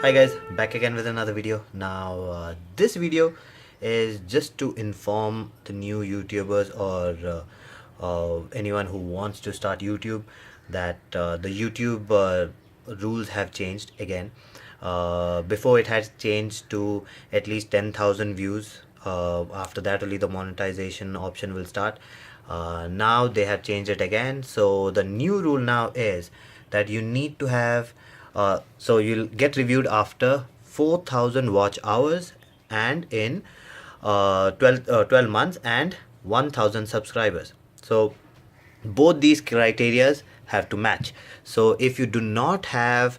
Hi guys, back again with another video. Now this video is just to inform the new YouTubers or anyone who wants to start YouTube that the YouTube rules have changed again. Before it had changed to at least 10,000 views. After that only the monetization option will start. Now they have changed it again. So the new rule now is that you need to have so you'll get reviewed after 4,000 watch hours and in 12 months and 1,000 subscribers. So both these criterias have to match. So if you do not have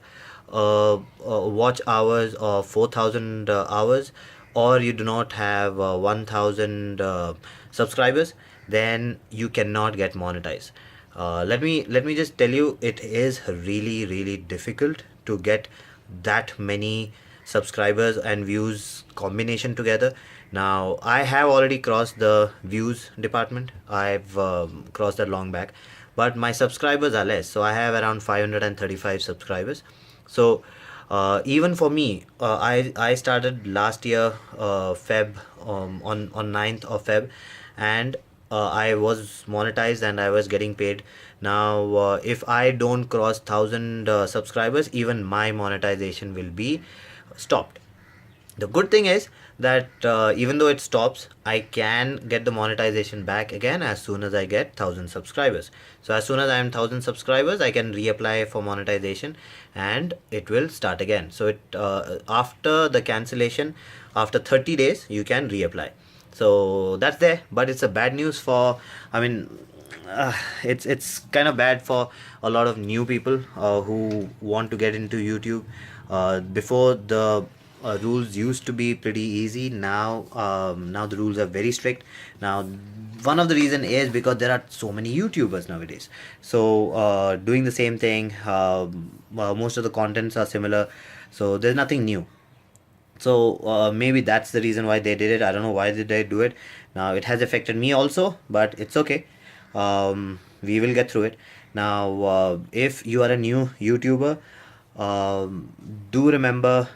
watch hours of 4,000 hours, or you do not have 1,000 subscribers, then you cannot get monetized. Let me just tell you, it is really difficult to get that many subscribers and views combination together. Now I have already crossed the views department. I've crossed that long back, but my subscribers are less. So I have around 535 subscribers. So even for me, I started last year Feb, on 9th of Feb, and I was monetized and I was getting paid. Now if I don't cross 1,000 subscribers, even my monetization will be stopped. The good thing is that even though it stops, I can get the monetization back again as soon as I get 1,000 subscribers. So as soon as I am 1,000 subscribers, I can reapply for monetization and it will start again. So it after the cancellation, after 30 days you can reapply. So that's there, but it's a bad news for, I mean, it's kind of bad for a lot of new people who want to get into YouTube. Before the rules used to be pretty easy. Now the rules are very strict. Now one of the reason is because there are so many YouTubers nowadays. So doing the same thing, most of the contents are similar. So there's nothing new. So maybe that's the reason why they did it. I don't know why did they do it. Now it has affected me also, but it's okay. We will get through it. Now if you are a new YouTuber, do remember,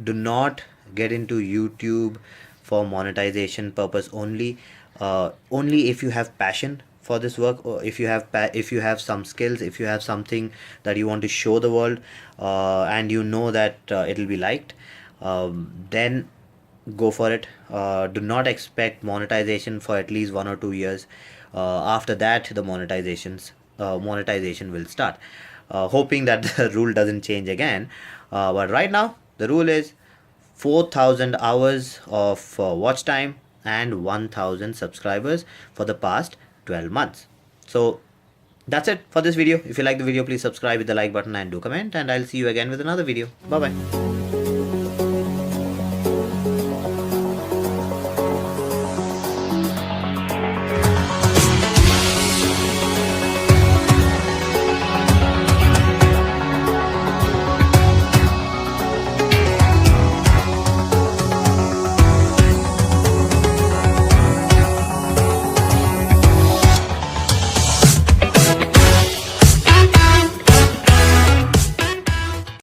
do not get into YouTube for monetization purpose only. Only if you have passion for this work, or if you have if you have some skills, if you have something that you want to show the world, and you know that it'll be liked, then go for it. Do not expect monetization for at least 1 or 2 years. After that the monetization will start. Hoping that the rule doesn't change again, but right now the rule is 4,000 hours of watch time and 1,000 subscribers for the past 12 months. So that's it for this video. If you like the video, please subscribe with the like button and do comment, and I'll see you again with another video. Bye bye.